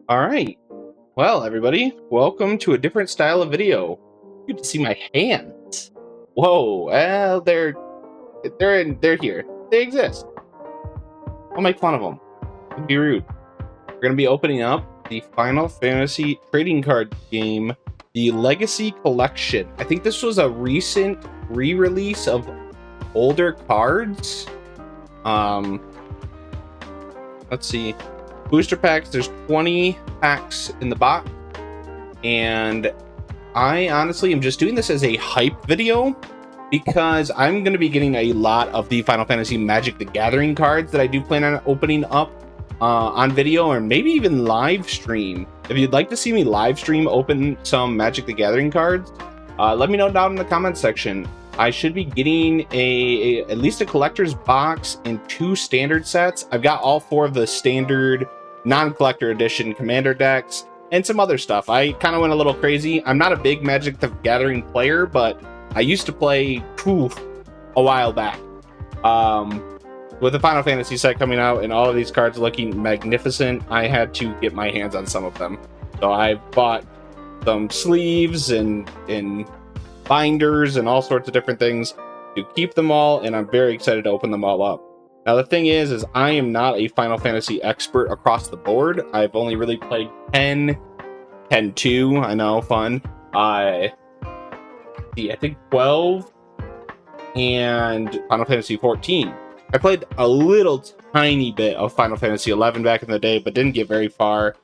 All right. Well, everybody, welcome to a different style of video. You get to see my hands. Whoa. Well, they're here. They exist. I'll make fun of them. It'd be rude. We're gonna be opening up the Final Fantasy trading card game, the Legacy Collection. I think this was a recent re-release of older cards. Let's see. Booster packs, there's 20 packs in the box, and I honestly am just doing this as a hype video because I'm going to be getting a lot of the Final Fantasy Magic the Gathering cards that I do plan on opening up on video, or maybe even live stream. If you'd like to see me live stream open some Magic the Gathering cards, let me know down in the comments section. I should be getting at least a collector's box and 2 standard sets. I've got all 4 of the standard non-collector edition commander decks and some other stuff. I kind of went a little crazy. I'm not a big Magic the Gathering player, but I used to play a while back. With the Final Fantasy set coming out and all of these cards looking magnificent, I had to get my hands on some of them. So I bought some sleeves and binders and all sorts of different things to keep them all, and I'm very excited to open them all up. Now the thing is I am not a Final Fantasy expert across the board. I've only really played 10, 10-2, I know, fun. I think 12, and Final Fantasy 14. I played a little tiny bit of Final Fantasy 11 back in the day, but didn't get very far.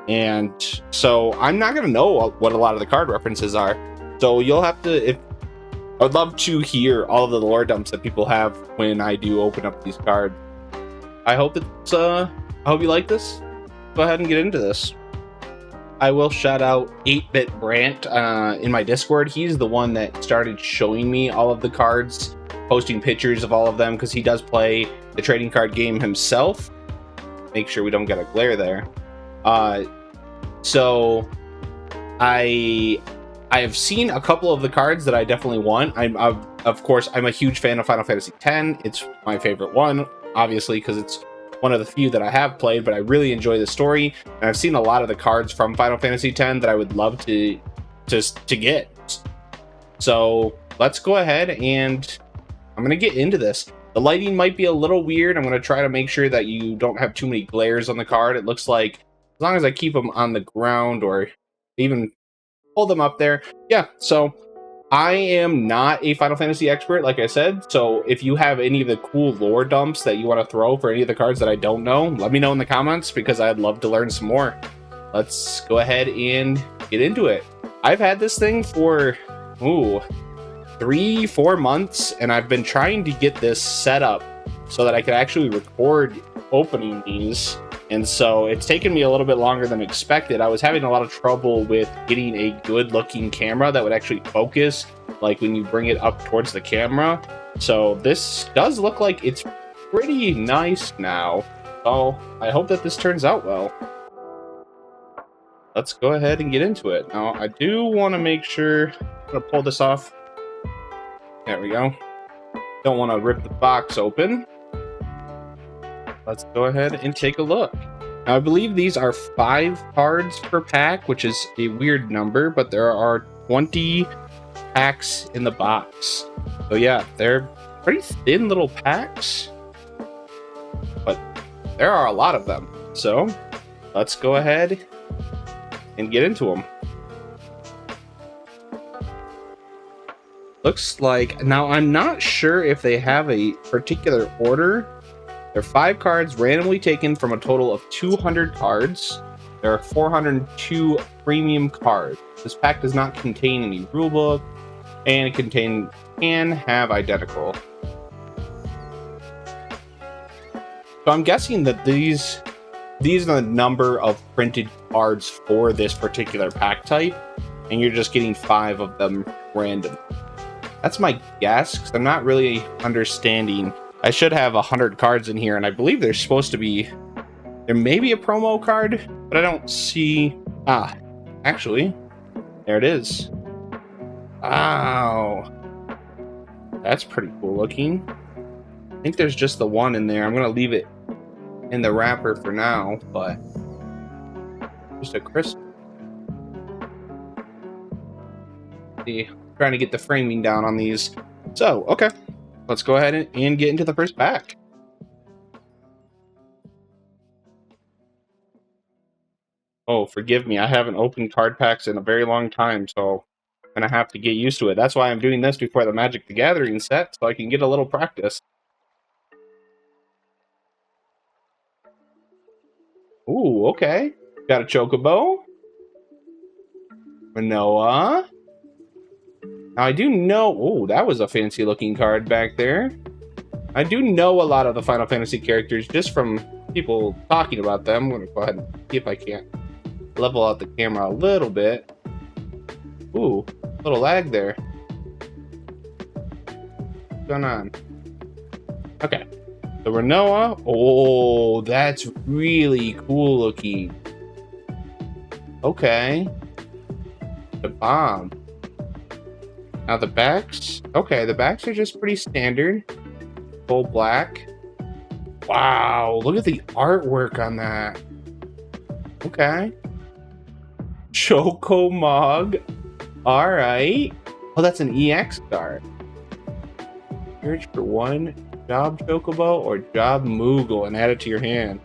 And so I'm not going to know what a lot of the card references are. So you'll have to, I would love to hear all of the lore dumps that people have when I do open up these cards. I hope I hope you like this. Go ahead and get into this. I will shout out 8-Bit Brant in my Discord. He's the one that started showing me all of the cards, posting pictures of all of them, because he does play the trading card game himself. Make sure we don't get a glare there. So I have seen a couple of the cards that I definitely want. Of course, I'm a huge fan of Final Fantasy X. It's my favorite one, obviously, because it's one of the few that I have played, but I really enjoy the story. And I've seen a lot of the cards from Final Fantasy X that I would love to get. So let's go ahead and I'm going to get into this. The lighting might be a little weird. I'm going to try to make sure that you don't have too many glares on the card. It looks like as long as I keep them on the ground or even hold them up there. Yeah, so I am not a Final Fantasy expert, like I said. So if you have any of the cool lore dumps that you want to throw for any of the cards that I don't know, let me know in the comments, because I'd love to learn some more. Let's go ahead and get into it. I've had this thing for 3-4 months, and I've been trying to get this set up so that I could actually record opening these. And so it's taken me a little bit longer than expected. I was having a lot of trouble with getting a good looking camera that would actually focus, like when you bring it up towards the camera. So this does look like it's pretty nice now. So I hope that this turns out well. Let's go ahead and get into it. Now I do want to make sure, I'm going to pull this off. There we go. Don't want to rip the box open. Let's go ahead and take a look. Now, I believe these are 5 cards per pack, which is a weird number, but there are 20 packs in the box. So yeah, they're pretty thin little packs, but there are a lot of them. So let's go ahead and get into them. Looks like, now I'm not sure if they have a particular order. There are 5 cards randomly taken from a total of 200 cards. There are 402 premium cards. This pack does not contain any rulebook, and it can have identical. So I'm guessing that these are the number of printed cards for this particular pack type, and you're just getting 5 of them random. That's my guess, because I'm not really understanding. I should have 100 cards in here, and I believe there's supposed to be, there may be a promo card, but I don't see, actually, there it is. Wow. That's pretty cool looking. I think there's just the one in there. I'm going to leave it in the wrapper for now, but Just a crisp. See, trying to get the framing down on these. So, okay. Let's go ahead and get into the first pack. Oh, forgive me. I haven't opened card packs in a very long time, so I'm gonna have to get used to it. That's why I'm doing this before the Magic the Gathering set, so I can get a little practice. Ooh, okay. Got a Chocobo. Manoa. Now, I do know... Oh, that was a fancy-looking card back there. I do know a lot of the Final Fantasy characters just from people talking about them. I'm going to go ahead and see if I can't level out the camera a little bit. Ooh, a little lag there. What's going on? Okay. The Renoa. Oh, that's really cool looking. Okay. The bomb. Now the backs. Okay, the backs are just pretty standard. Full black. Wow, look at the artwork on that. Okay. Chocomog. Alright. Oh, that's an EX card. Search for one Job Chocobo or Job Moogle and add it to your hand.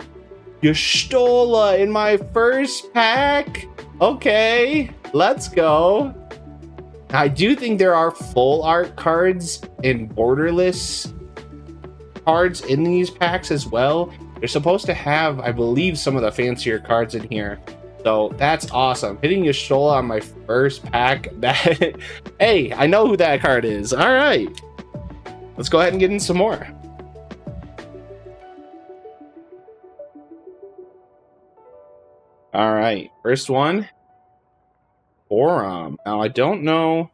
Y'shtola in my first pack? Okay, let's go. I do think there are full art cards and borderless cards in these packs as well. They're supposed to have, I believe, some of the fancier cards in here. So that's awesome. Hitting Y'shtola on my first pack. That hey, I know who that card is. All right. Let's go ahead and get in some more. All right. First one. Forum. Now, I don't know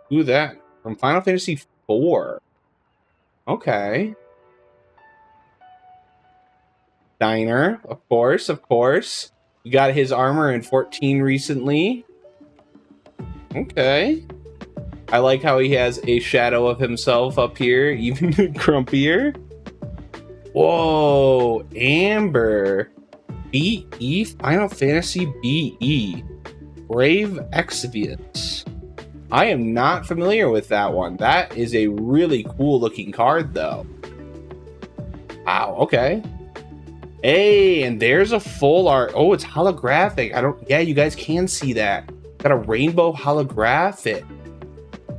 who that... From Final Fantasy IV. Okay. Diner. Of course, of course. We got his armor in 14 recently. Okay. I like how he has a shadow of himself up here, even grumpier. Whoa, Amber. BE, Final Fantasy BE. Brave Exvius. I am not familiar with that one. That is a really cool looking card, though. Wow, okay. Hey, and there's a full art. Oh, it's holographic. Yeah, you guys can see that. Got a rainbow holographic.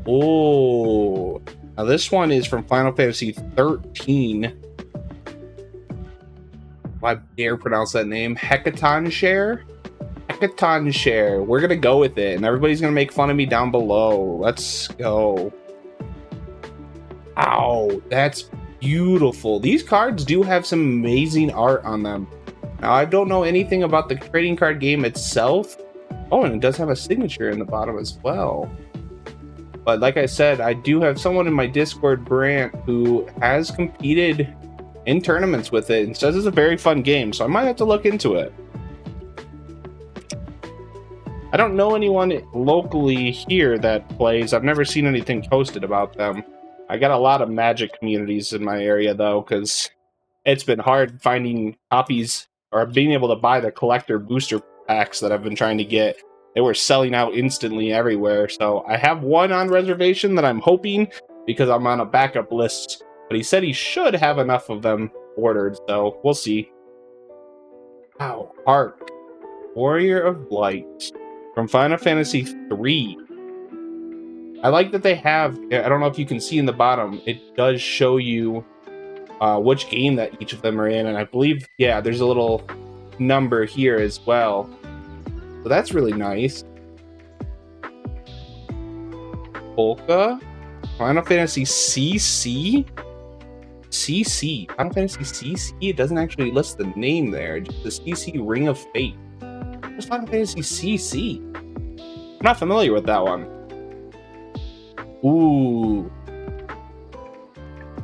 Oh, now this one is from Final Fantasy 13. I dare pronounce that name. Hecaton Share. Hecaton Share. We're gonna go with it, and everybody's gonna make fun of me down below. Let's go. Ow, that's beautiful. These cards do have some amazing art on them. Now, I don't know anything about the trading card game itself. Oh, and it does have a signature in the bottom as well. But like I said, I do have someone in my Discord, Brant, who has competed in tournaments with it and says it's a very fun game, so I might have to look into it. I don't know anyone locally here that plays. I've never seen anything posted about them. I got a lot of Magic communities in my area, though, because it's been hard finding copies or being able to buy the collector booster packs that I've been trying to get. They were selling out instantly everywhere, so I have one on reservation that I'm hoping, because I'm on a backup list, but he said he should have enough of them ordered, so we'll see. Wow, Arc. Warrior of Light. From Final Fantasy III. I like that they have, I don't know if you can see in the bottom, it does show you which game that each of them are in, and I believe, yeah, there's a little number here as well. So that's really nice. Polka. Final Fantasy CC? CC. Final Fantasy CC? It doesn't actually list the name there. Just the CC Ring of Fate. What's Final Fantasy CC? I'm not familiar with that one. Ooh.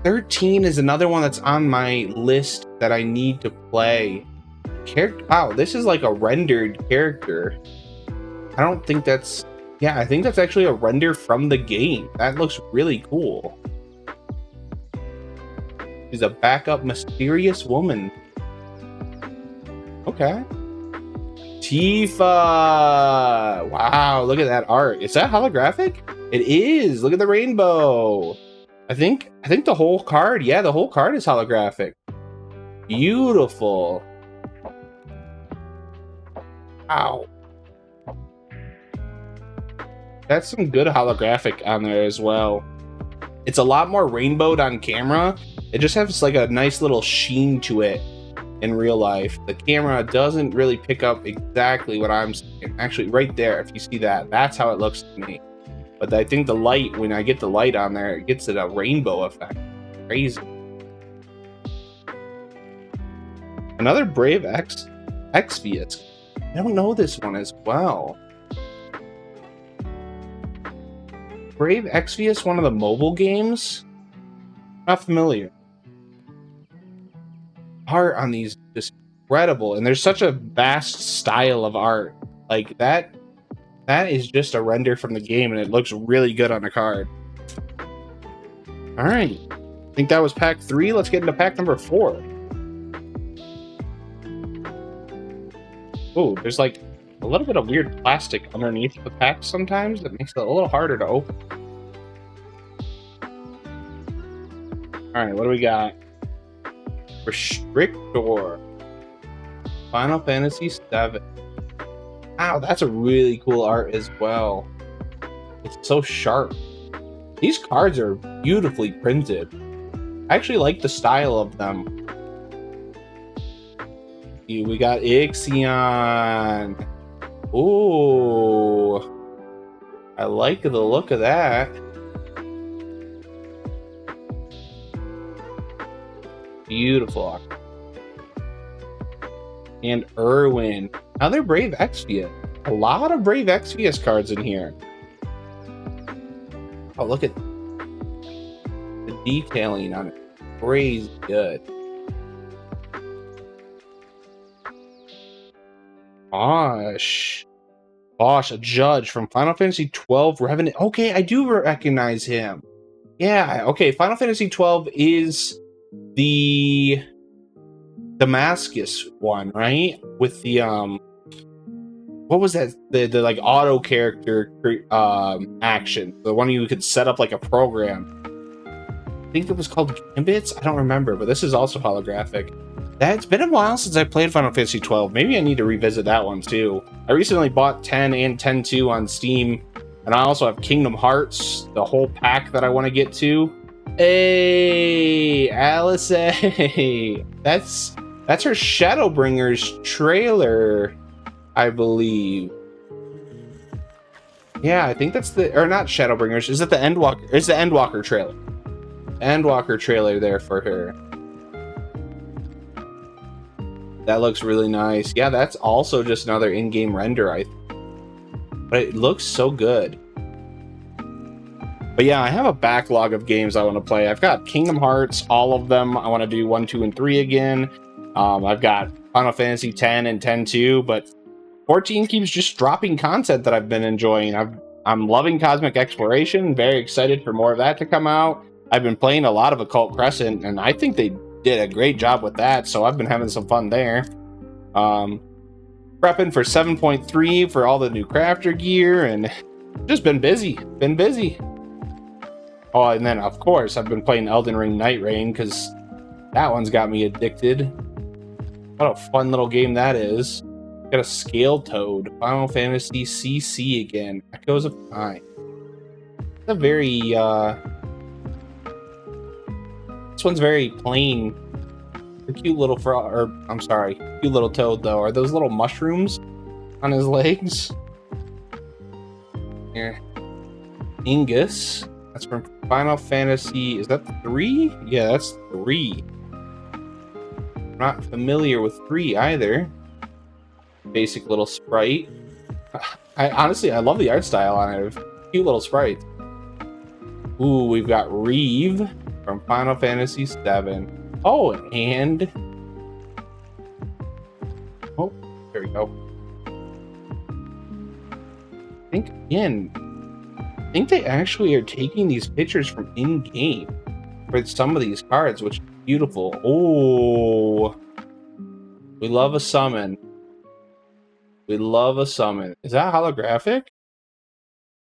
13 is another one that's on my list that I need to play. Wow, this is like a rendered character. I don't think that's... Yeah, I think that's actually a render from the game. That looks really cool. She's a backup mysterious woman. Okay. Tifa! Wow, look at that art. Is that holographic? It is. Look at the rainbow. I think the whole card, yeah, the whole card is holographic. Beautiful. Wow. That's some good holographic on there as well. It's a lot more rainbowed on camera. It just has like a nice little sheen to it in real life. The camera doesn't really pick up exactly what I'm seeing. Actually, right there, if you see that, that's how it looks to me. But I think the light, when I get the light on there, it gets it a rainbow effect. Crazy. Another Brave Exvius. I don't know this one as well. Brave Exvius, one of the mobile games? Not familiar. Art on these is incredible, and there's such a vast style of art. Like that is just a render from the game, and it looks really good on a card. All right, I think that was pack 3. Let's get into pack number 4. Oh, there's like a little bit of weird plastic underneath the pack sometimes that makes it a little harder to open. All right, what do we got? Restrictor. Final Fantasy VII. Wow, that's a really cool art as well. It's so sharp. These cards are beautifully printed. I actually like the style of them. We got Ixion. Ooh. I like the look of that. Beautiful. And Irwin. Another Brave Exvius. A lot of Brave Exvius cards in here. Oh, look at the detailing on it. Crazy good. Gosh, a judge from Final Fantasy XII Revenant. Okay, I do recognize him. Yeah, okay, Final Fantasy XII is the Damascus one, right? With the what was that? The like auto character action. The one you could set up like a program. I think it was called Gambits. I don't remember, but this is also holographic. It's been a while since I played Final Fantasy XII. Maybe I need to revisit that one too. I recently bought 10 and 10-2 on Steam, and I also have Kingdom Hearts, the whole pack that I want to get to. Hey, Alice! Hey, that's her Shadowbringers trailer, I believe. Yeah, I think that's the, or not Shadowbringers. Is it the Endwalker? It's the Endwalker trailer. Endwalker trailer there for her. That looks really nice. Yeah, that's also just another in-game render, I think. But it looks so good. But yeah, I have a backlog of games I want to play. I've got Kingdom Hearts, all of them. I want to do 1, 2, and 3 again. I've got Final Fantasy X and 10-2, but 14 keeps just dropping content that I've been enjoying. I'm loving Cosmic Exploration. Very excited for more of that to come out. I've been playing a lot of Occult Crescent, and I think they did a great job with that, so I've been having some fun there. Prepping for 7.3 for all the new crafter gear, and just been busy. Oh, and then of course I've been playing Elden Ring Night Rain because that one's got me addicted. What a fun little game that is. Got a Scale Toad, Final Fantasy CC again, Echoes of Time. It's a very this one's very plain. The cute little frog, or I'm sorry, cute little toad though. Are those little mushrooms on his legs? Here, Ingus. That's from Final Fantasy. Is that 3? Yeah, that's 3. I'm not familiar with 3 either. Basic little sprite. I love the art style on it. Cute little sprite. Ooh, we've got Reeve from Final Fantasy VII. Oh, and oh, there we go. I think they actually are taking these pictures from in-game for some of these cards, which is beautiful. Oh, we love a summon. We love a summon. Is that holographic?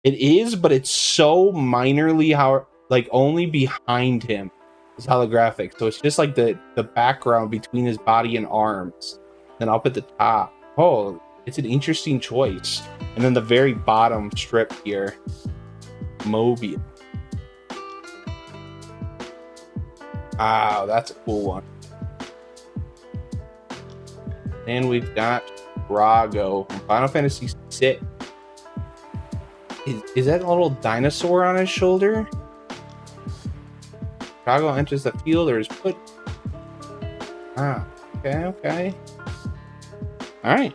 It is, but it's so minorly how like only behind him is holographic. So it's just like the background between his body and arms. Then up at the top. Oh, it's an interesting choice. And then the very bottom strip here. Mobius. Wow, that's a cool one. And we've got Drago from Final Fantasy VI. Is that a little dinosaur on his shoulder? Drago enters the field or is put... Ah, okay, okay. Alright.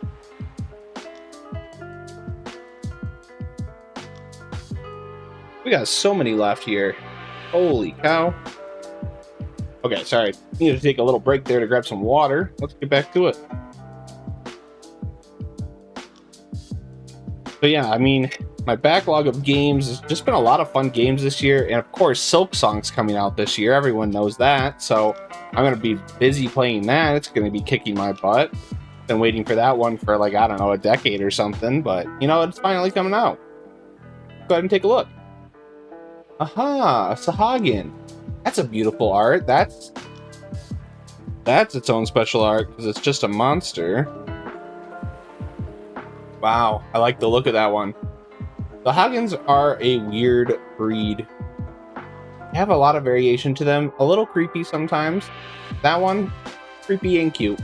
We got so many left here. Holy cow. Okay, sorry. Need to take a little break there to grab some water. Let's get back to it. So yeah, I mean, my backlog of games has just been a lot of fun games this year. And of course, Silk Song's coming out this year. Everyone knows that. So I'm going to be busy playing that. It's going to be kicking my butt. Been waiting for that one for like, I don't know, a decade or something. But, you know, it's finally coming out. Go ahead and take a look. Aha, a Sahagin. That's a beautiful art. That's its own special art because it's just a monster. Wow, I like the look of that one. The Hagens are a weird breed. They have a lot of variation to them. A little creepy sometimes. That one, creepy and cute.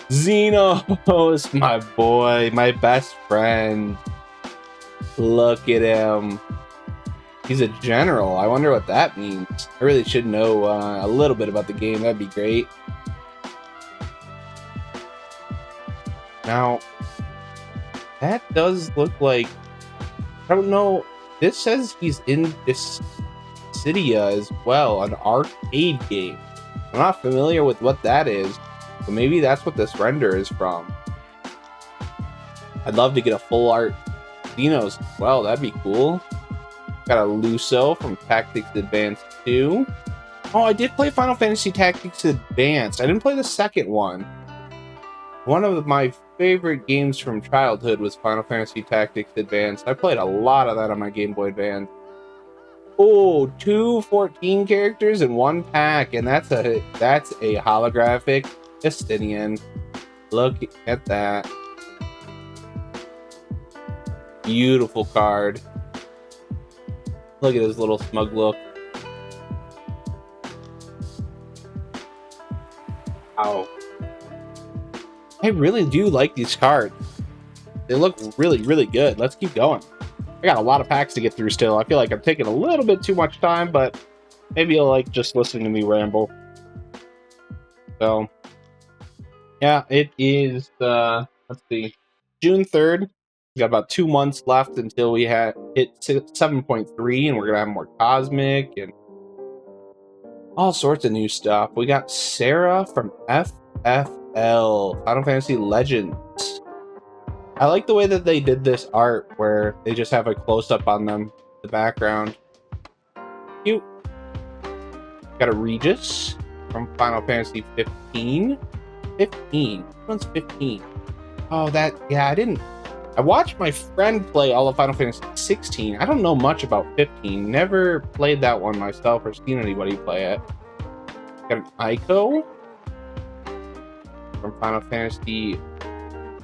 Xenos, my boy, my best friend. Look at him. He's a general. I wonder what that means. I really should know a little bit about the game. That'd be great. Now, that does look like... I don't know. This says he's in Dissidia as well, an arcade game. I'm not familiar with what that is, but maybe that's what this render is from. I'd love to get a full art Xenos as well. That'd be cool. Got a Luso from Tactics Advance 2. Oh, I did play Final Fantasy Tactics Advance. I didn't play the second one. One of my favorite games from childhood was Final Fantasy Tactics Advance. I played a lot of that on my Game Boy Advance. Oh, 2 14 characters in one pack, and that's a holographic Justinian. Look at that. Beautiful card. Look at his little smug look. Wow. I really do like these cards. They look really, really good. Let's keep going. I got a lot of packs to get through still. I feel like I'm taking a little bit too much time, but maybe you'll like just listening to me ramble. So, yeah, it is, let's see, June 3rd. We got about 2 months left until we hit 7.3, and we're going to have more Cosmic and all sorts of new stuff. We got Sarah from FFL, Final Fantasy Legends. I like the way that they did this art where they just have a close-up on them, the background. Cute. Got a Regis from Final Fantasy 15. 15? Which one's 15? Oh, that, yeah, I watched my friend play all of Final Fantasy 16. I don't know much about 15. Never played that one myself or seen anybody play it. Got an Ico from Final Fantasy.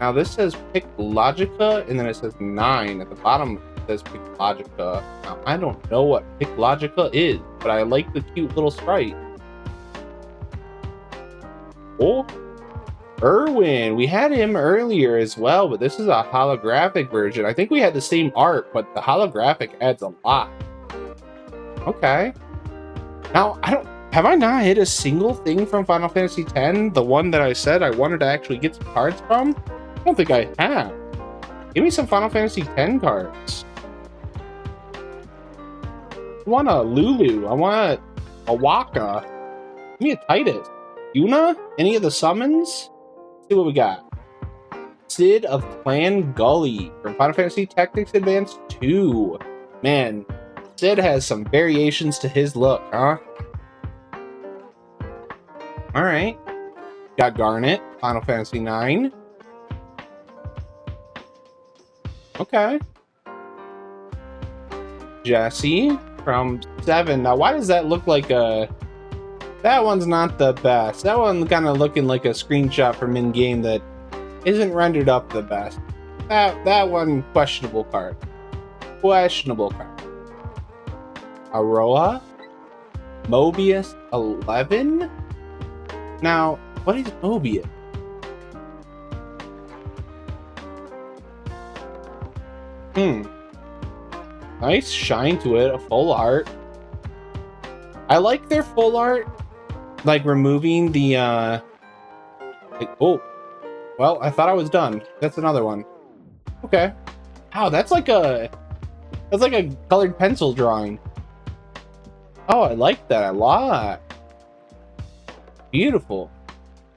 Now this says Pick Logica, and then it says 9. At the bottom it says Pick Logica. Now I don't know what Pick Logica is, but I like the cute little sprite. Oh, Erwin. We had him earlier as well, but this is a holographic version. I think we had the same art, but the holographic adds a lot. Okay. Now, have I not hit a single thing from Final Fantasy X? The one that I said I wanted to actually get some cards from? I don't think I have. Give me some Final Fantasy X cards. I want a Lulu. I want a Waka. Give me a Titus. Yuna? Any of the summons? Let's see what we got. Sid of Clan Gully from Final Fantasy Tactics Advance 2. Man, Sid has some variations to his look, huh? Alright. Got Garnet, Final Fantasy 9. Okay. Jesse from 7. Now, why does that look like a... That one's not the best. That one kind of looking like a screenshot from in-game that isn't rendered up the best. That one, questionable card. Questionable card. Aroa? Mobius 11? Now, what is Mobius? Nice shine to it, a full art. I like their full art, like removing the like, oh, well, I thought I was done. That's another one. Okay. Wow, that's like a colored pencil drawing. Oh, I like that a lot. Beautiful.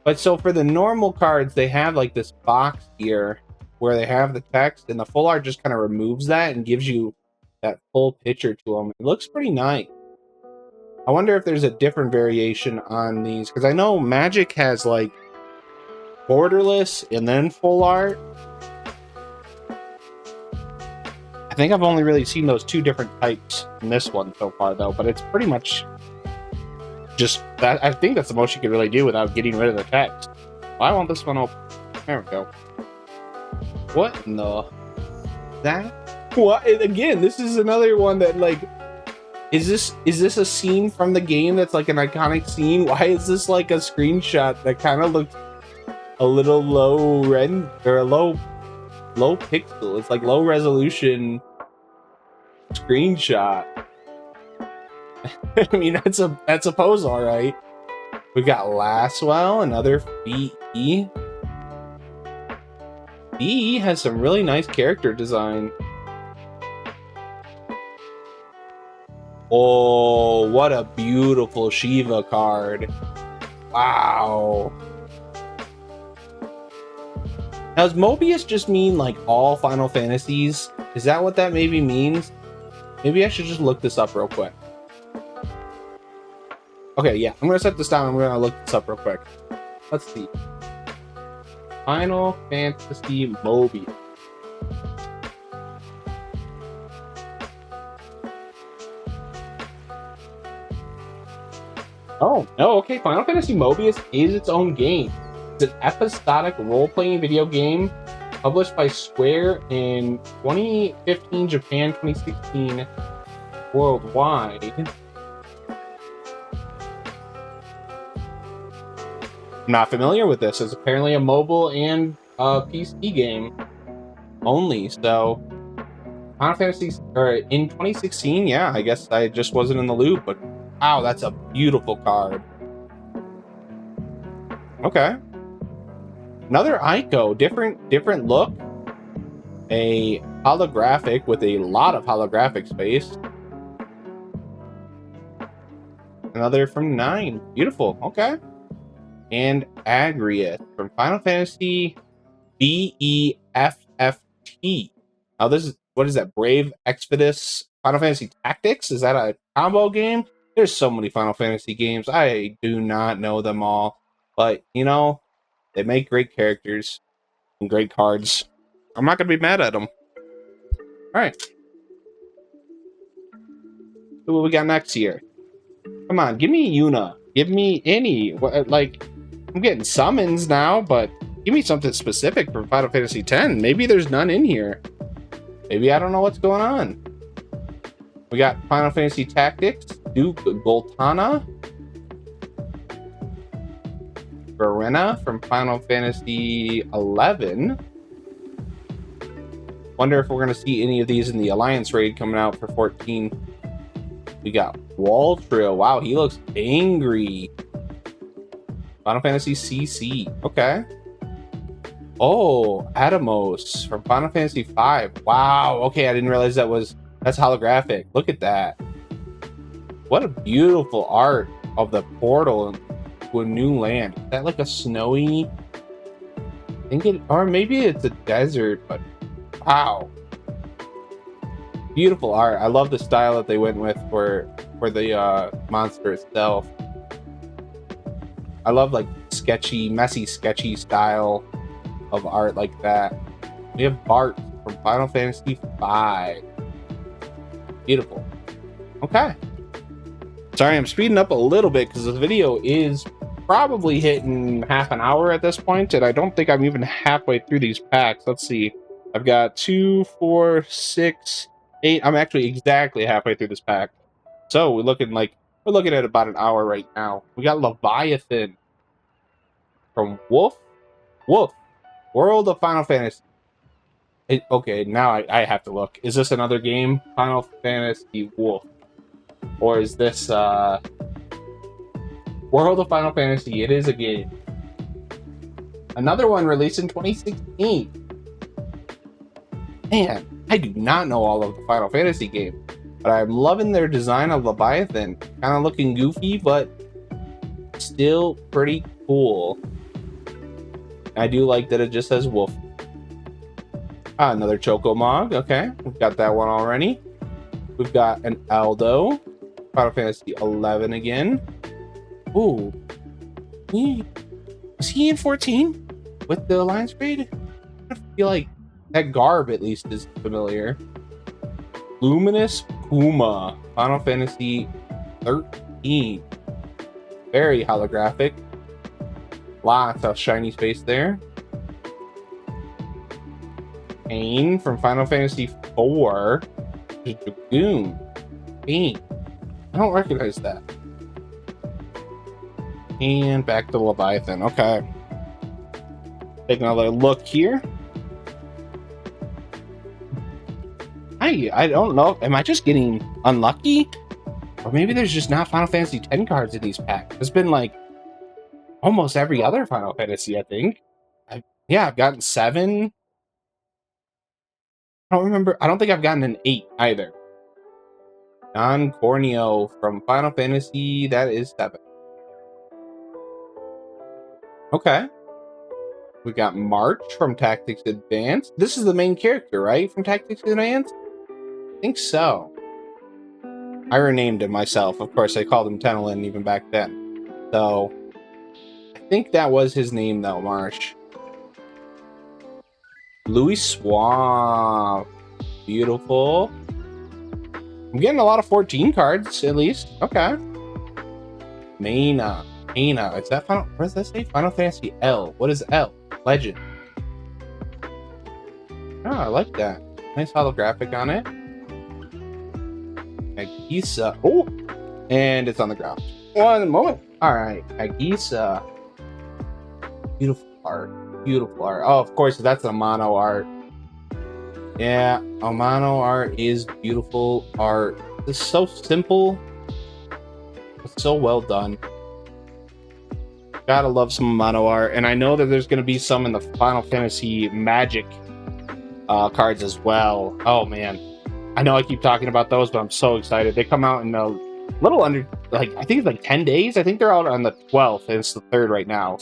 But so for the normal cards, they have like this box here where they have the text, and the full art just kind of removes that and gives you that full picture to them. It looks pretty nice. I wonder if there's a different variation on these, because I know Magic has like borderless and then full art. I think I've only really seen those two different types in this one so far, though, but it's pretty much just that. I think that's the most you can really do without getting rid of the text. Well, I want this one open. There we go. What in the... That? What? And again, this is another one that, like, is this a scene from the game that's like an iconic scene? Why is this like a screenshot that kind of looks a little low rend or a low pixel? It's like low resolution screenshot. I mean, that's a pose, all right. We got Laswell, another BE. BE has some really nice character design. Oh, what a beautiful Shiva card. Wow. Now, does Mobius just mean like all Final Fantasies? Is that what that maybe means? Maybe I should just look this up real quick. Okay, yeah, I'm gonna set this down and we're gonna look this up real quick. Let's see. Final Fantasy Mobius. Oh, no, okay. Final Fantasy Mobius is its own game. It's an episodic role-playing video game published by Square in 2015 Japan, 2016 worldwide. I'm not familiar with this. It's apparently a mobile and PC game only. So, Final Fantasy, or in 2016, yeah, I guess I just wasn't in the loop, but wow, that's a beautiful card. Okay. Another Ico, different look. A holographic with a lot of holographic space. Another from 9. Beautiful. Okay. And Agrius from Final Fantasy BEFFT. Now this is, what is that? Brave Expedus Final Fantasy Tactics? Is that a combo game? There's so many Final Fantasy games. I do not know them all. But, you know, they make great characters and great cards. I'm not going to be mad at them. Alright. So what we got next here? Come on, give me Yuna. Give me any. Like, I'm getting summons now, but give me something specific from Final Fantasy X. Maybe there's none in here. Maybe I don't know what's going on. We got Final Fantasy Tactics, Duke Goltana, Verena from Final Fantasy 11. Wonder if we're going to see any of these in the Alliance raid coming out for 14. We got Waltrill. Wow, he looks angry. Final Fantasy CC. Okay. Oh, Atomos from Final Fantasy 5. Wow. Okay, I didn't realize that's holographic. Look at that. What a beautiful art of the portal to a new land. Is that like a snowy? I think it, or maybe it's a desert, but wow. Beautiful art. I love the style that they went with for the monster itself. I love like sketchy, messy, sketchy style of art like that. We have Bart from Final Fantasy V. Beautiful. Okay. Sorry, I'm speeding up a little bit because the video is probably hitting half an hour at this point, and I don't think I'm even halfway through these packs. Let's see. I've got 2, 4, 6, 8. I'm actually exactly halfway through this pack. So we're looking at about an hour right now. We got Leviathan from Wolf, World of Final Fantasy. Okay, now I have to look. Is this another game? Final Fantasy Wolf. Or is this World of Final Fantasy? It is a game. Another one released in 2016. Man, I do not know all of the Final Fantasy games, but I'm loving their design of Leviathan. Kind of looking goofy, but still pretty cool. I do like that it just says Wolf. Another Chocomog. Okay, we've got that one already. We've got an Aldo. Final Fantasy 11 again. Ooh. Is he in 14 with the Alliance grade? I feel like that garb at least is familiar. Luminous Puma. Final Fantasy 13. Very holographic. Lots of shiny space there. Pain from Final Fantasy 4. Dragoon. Pain. I don't recognize that. And back to Leviathan. Okay. Take another look here. I don't know. Am I just getting unlucky? Or maybe there's just not Final Fantasy X cards in these packs. There's been like almost every other Final Fantasy, I think. I've gotten 7. I don't remember. I don't think I've gotten an 8 either. Don Corneo from Final Fantasy. That is 7. Okay. We got March from Tactics Advance. This is the main character, right? From Tactics Advance? I think so. I renamed him myself. Of course, I called him Tenelin even back then. So, I think that was his name, though, March. Louis Swamp. Beautiful. I'm getting a lot of 14 cards, at least. Okay. Maina. Is that Final... What does that say? Final Fantasy L. What is L? Legend. Oh, I like that. Nice holographic on it. Agisa. Oh! And it's on the ground. One moment. Alright. Agisa. Beautiful art. Beautiful art. Oh, of course, that's a mono art. Yeah, a mono art is beautiful art. It's so simple. It's so well done. Gotta love some mono art. And I know that there's going to be some in the Final Fantasy Magic cards as well. Oh, man. I know I keep talking about those, but I'm so excited. They come out in a little under, like, I think it's like 10 days. I think they're out on the 12th, and it's the 3rd right now.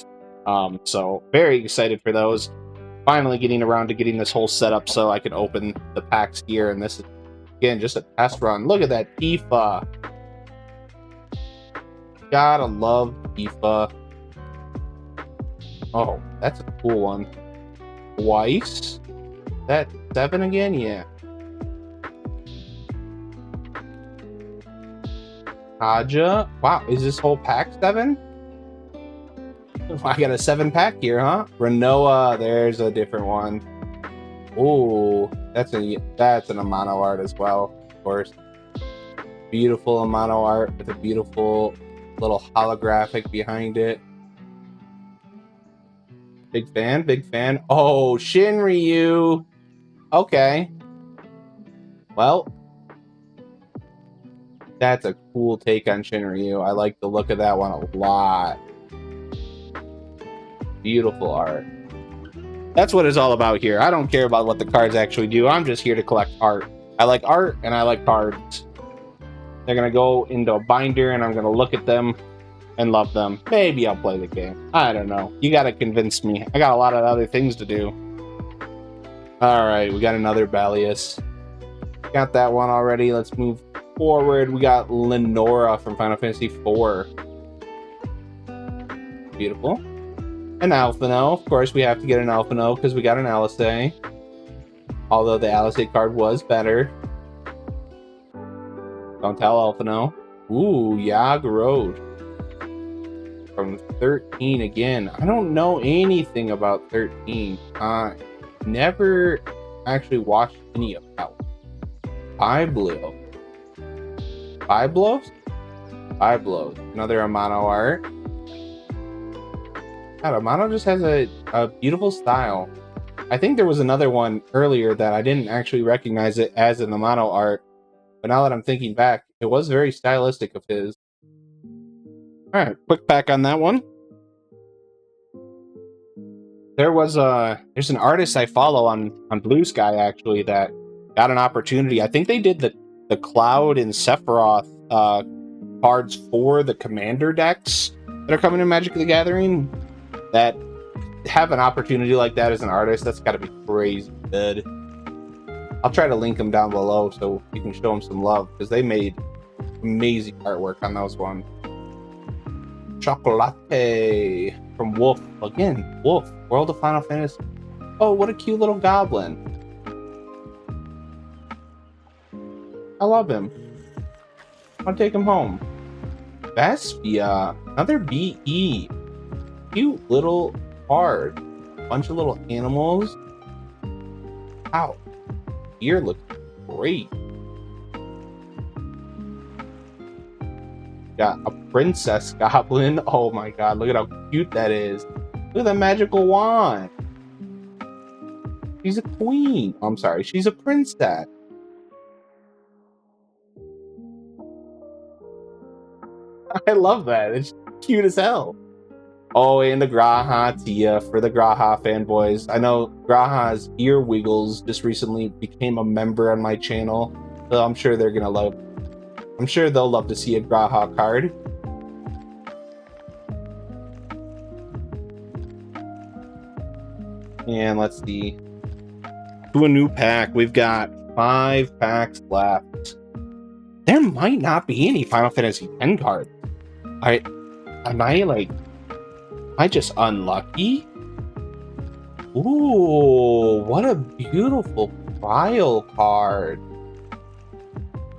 So very excited for those. Finally getting around to getting this whole setup so I can open the packs here. And this is, again, just a test run. Look at that Tifa. Gotta love Tifa. Oh, that's a cool one. Twice? That 7 again? Yeah. Kaja. Wow, is this whole pack 7? I got a 7-pack here, huh? Renoa, there's a different one. Ooh, that's an Amano art as well, of course. Beautiful Amano art with a beautiful little holographic behind it. Big fan, big fan. Oh, Shinryu. Okay. Well, that's a cool take on Shinryu. I like the look of that one a lot. Beautiful art. That's what it's all about here. I don't care about what the cards actually do. I'm just here to collect art. I like art and I like cards. They're going to go into a binder and I'm going to look at them and love them. Maybe I'll play the game. I don't know. You got to convince me. I got a lot of other things to do. Alright, we got another Balius. Got that one already. Let's move forward. We got Lenora from Final Fantasy IV. Beautiful. An Alphino. Of course, we have to get an Alphino because we got an LSA. Although the Alizé card was better. Don't tell Alphino. Ooh, Yag Road. From 13 again. I don't know anything about 13. Never actually watched any of that one. Biblo. Biblos. Another Amano art. God, Amano just has a beautiful style. I think there was another one earlier that I didn't actually recognize it as an Amano art. But now that I'm thinking back, it was very stylistic of his. Alright, quick pack on that one. There's an artist I follow on Blue Sky actually that got an opportunity. I think they did the Cloud and Sephiroth cards for the Commander decks that are coming in Magic the Gathering. That have an opportunity like that as an artist, that's got to be crazy good. I'll try to link them down below so you can show them some love because they made amazing artwork on those ones. Chocolate from Wolf. Again, Wolf. World of Final Fantasy. Oh, what a cute little goblin. I love him. I'll take him home. Vespia. Another BE. Cute little card. Bunch of little animals. Wow. Here looks great. Got a princess goblin. Oh my god, look at how cute that is. Look at that magical wand. She's a queen. Oh, I'm sorry, she's a princess. I love that. It's cute as hell. Oh, and the Graha Tia for the Graha fanboys. I know Graha's Ear Wiggles just recently became a member on my channel, so I'm sure they're gonna love. I'm sure they'll love to see a Graha card. And let's see. To a new pack. We've got 5 packs left. There might not be any Final Fantasy X cards. Am I just unlucky? Ooh, what a beautiful Trial card.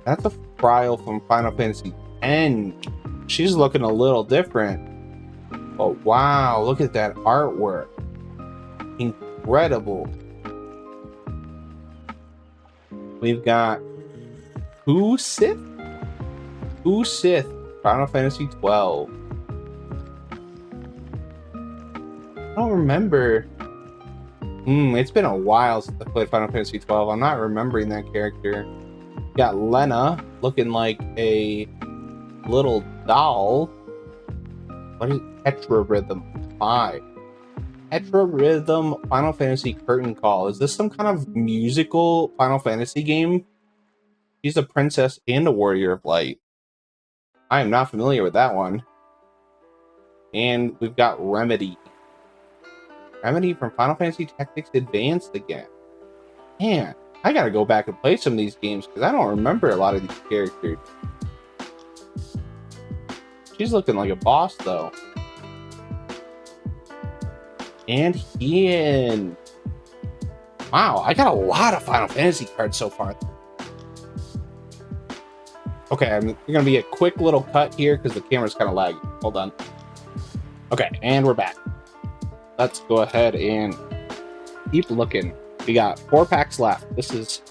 That's a Trial from Final Fantasy X. She's looking a little different. Oh, wow, look at that artwork. Incredible. We've got Who Sith, Final Fantasy 12. I don't remember. It's been a while since I played Final Fantasy 12. I'm not remembering that character. Got Lena looking like a little doll. What is Tetra Rhythm 5? Tetra Rhythm Final Fantasy Curtain Call. Is this some kind of musical Final Fantasy game? She's a princess and a warrior of light. I am not familiar with that one. And we've got Remedy. Remedy from Final Fantasy Tactics Advanced again. Man, I gotta go back and play some of these games because I don't remember a lot of these characters. She's looking like a boss though. And Hien. Wow, I got a lot of Final Fantasy cards so far. Okay, we're gonna be a quick little cut here because the camera's kind of laggy. Hold on. Okay, and we're back. Let's go ahead and keep looking. We got 4 packs left. This is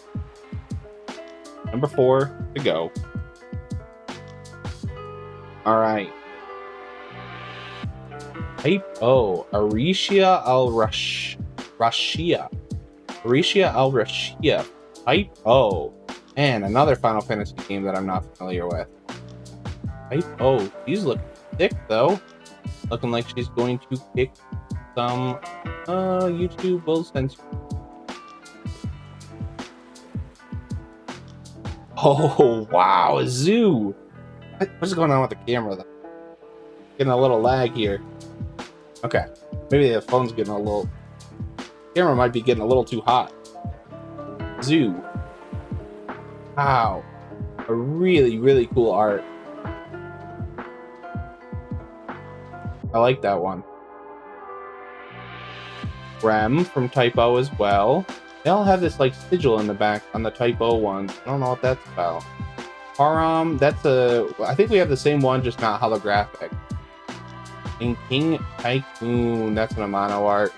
number 4 to go. All right. Type O, Aricia Al-Rashia. Aricia Al-Rashia. Type O. And another Final Fantasy game that I'm not familiar with. Type O. She's looking thick, though. Looking like she's going to kick some YouTube will censor. Oh, wow. A zoo. What's going on with the camera, though? Getting a little lag here. Okay. Maybe the phone's getting a little... Camera might be getting a little too hot. Zoo. Wow. A really, really cool art. I like that one. Rem from Type O as well. They all have this like sigil in the back on the Type O ones. I don't know what that's about. That's I think we have the same one, just not holographic. And King Tycoon, that's an Amano art.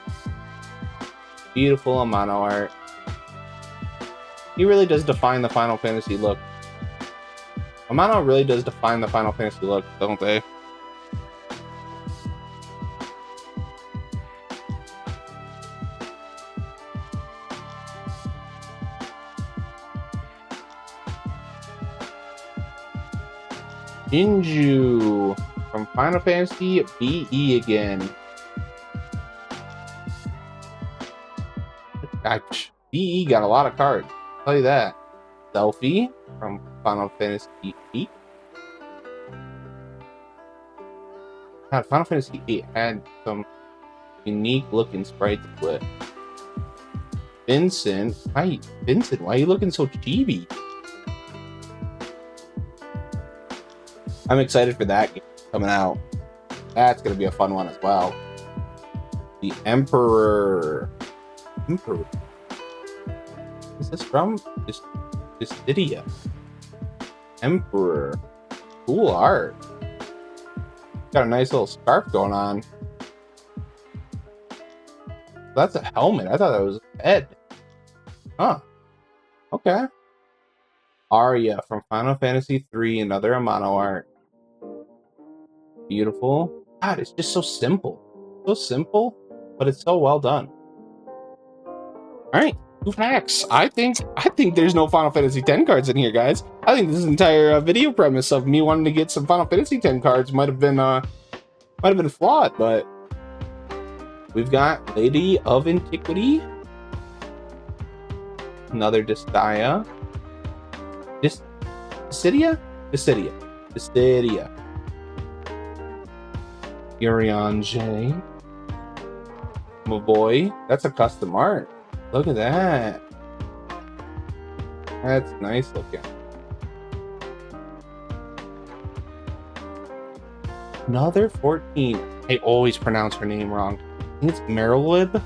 Beautiful Amano art. He really does define the Final Fantasy look. Amano really does define the Final Fantasy look, don't they? Jinju from Final Fantasy BE again. BE got a lot of cards, I'll tell you that. Selfie from Final Fantasy VIII. God, Final Fantasy VIII had some unique looking sprites to it. Vincent, why are you looking so chibi? I'm excited for that game coming out. That's gonna be a fun one as well. The Emperor. Is this from Dissidia? Emperor. Cool art. Got a nice little scarf going on. That's a helmet. I thought that was a head. Huh. Okay. Arya from Final Fantasy III, another Amano art. Beautiful. God, it's just so simple. So simple, but it's so well done. Alright, 2 packs. I think there's no Final Fantasy X cards in here, guys. I think this entire video premise of me wanting to get some Final Fantasy X cards might have been flawed, but we've got Lady of Antiquity. Another Dissidia. Dissidia. Urian J. Midway. That's a custom art. Look at that. That's nice looking. Another 14. I always pronounce her name wrong. I think it's Merylib.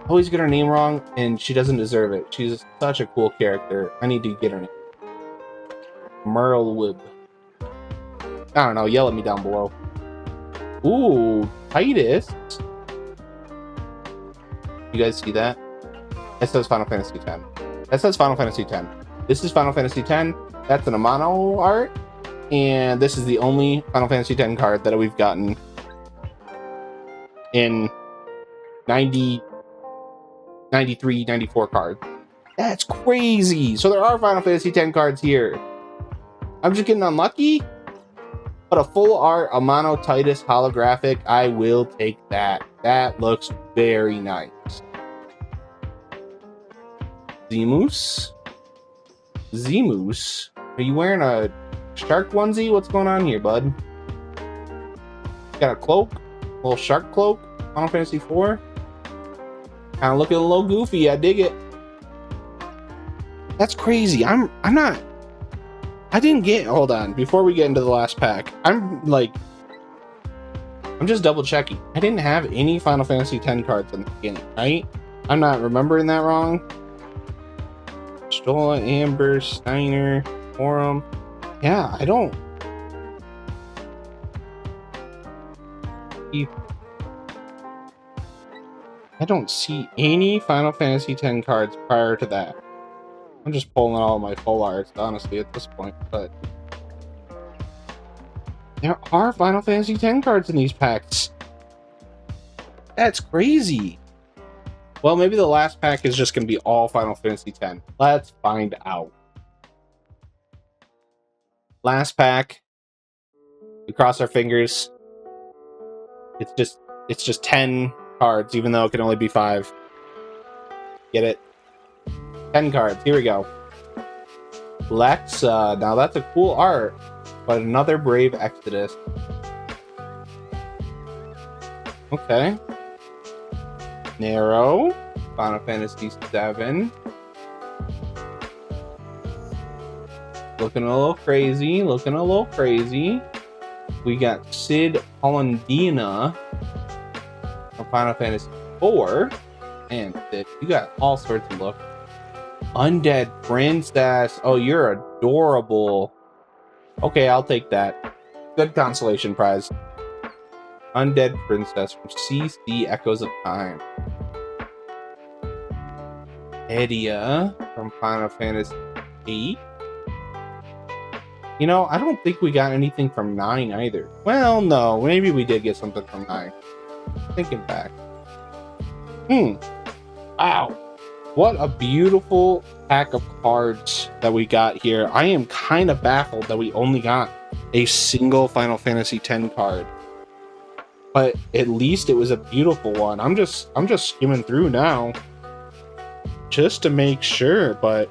Always get her name wrong, and she doesn't deserve it. She's such a cool character. I need to get her name. Merylib. I don't know. Yell at me down below. Ooh, Titus. You guys see that? That says Final Fantasy X. That says Final Fantasy X. This is Final Fantasy X. That's an Amano art. And this is the only Final Fantasy X card that we've gotten in 90, 93, 94 cards. That's crazy. So there are Final Fantasy X cards here. I'm just getting unlucky. But a full art Amano Titus holographic, I will take that. That looks very nice. Zemus? Are you wearing a shark onesie? What's going on here, bud? Got a cloak? A little shark cloak? Final Fantasy IV? Kind of looking a little goofy. I dig it. That's crazy. I didn't get... Hold on. Before we get into the last pack, I'm just double checking. I didn't have any Final Fantasy X cards in the beginning, right? I'm not remembering that wrong. Stola, Amber, Steiner, Forum. Yeah, I don't see any Final Fantasy X cards prior to that. I'm just pulling all my full arts, honestly, at this point, but there are Final Fantasy X cards in these packs. That's crazy. Well, maybe the last pack is just going to be all Final Fantasy X. Let's find out. Last pack. We cross our fingers. It's just 10 cards, even though it can only be 5. Get it? 10 cards. Here we go. Lexa. Now that's a cool art, but another Brave Exodus. Okay. Nero. Final Fantasy VII. Looking a little crazy. We got Sid Hollandina from Final Fantasy IV. Man, you got all sorts of looks. Undead Princess. Oh, you're adorable. Okay, I'll take that. Good consolation prize. Undead Princess from CC Echoes of Time. Edia from Final Fantasy VIII. You know, I don't think we got anything from 9 either. Well, no, maybe we did get something from 9. Thinking back. Wow. What a beautiful pack of cards that we got here. I am kind of baffled that we only got a single Final Fantasy X card. But at least it was a beautiful one. I'm just skimming through now just to make sure, but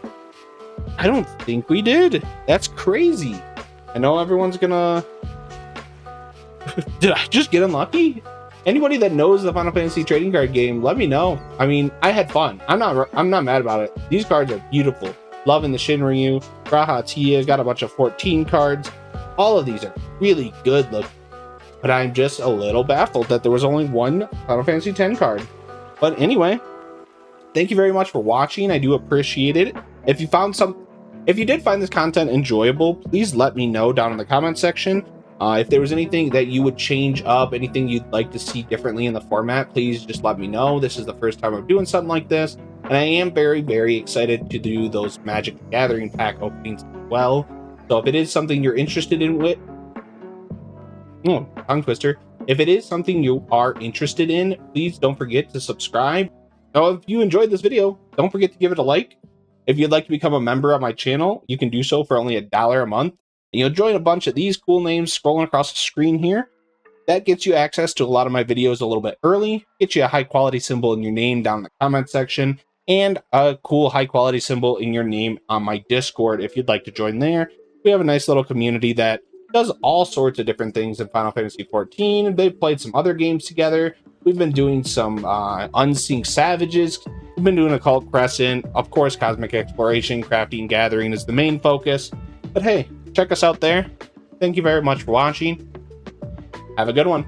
I don't think we did. That's crazy. I know everyone's gonna... Did I just get unlucky? Anybody that knows the Final Fantasy trading card game, let me know. I mean, I had fun. I'm not mad about it. These cards are beautiful. Loving the Shinryu, Graha Tia, got a bunch of 14 cards. All of these are really good looking. But I'm just a little baffled that there was only one Final Fantasy X card. But anyway, thank you very much for watching. I do appreciate it. If you did find this content enjoyable, please let me know down in the comment section. If there was anything that you would change up, anything you'd like to see differently in the format, please just let me know. This is the first time I'm doing something like this, and I am very, very excited to do those Magic the Gathering pack openings as well. So if it is something you're interested in tongue twister. If it is something you are interested in, please don't forget to subscribe. Now, if you enjoyed this video, don't forget to give it a like. If you'd like to become a member of my channel, you can do so for only $1 a month. And you'll join a bunch of these cool names scrolling across the screen here. That gets you access to a lot of my videos a little bit early, get you a high quality symbol in your name down in the comment section, and a cool high quality symbol in your name on my Discord if you'd like to join there. We have a nice little community that does all sorts of different things in Final Fantasy XIV. They've played some other games together. We've been doing some Unseen Savages. We've been doing Occult Crescent. Of course, Cosmic Exploration, Crafting, Gathering is the main focus. But hey, check us out there. Thank you very much for watching. Have a good one.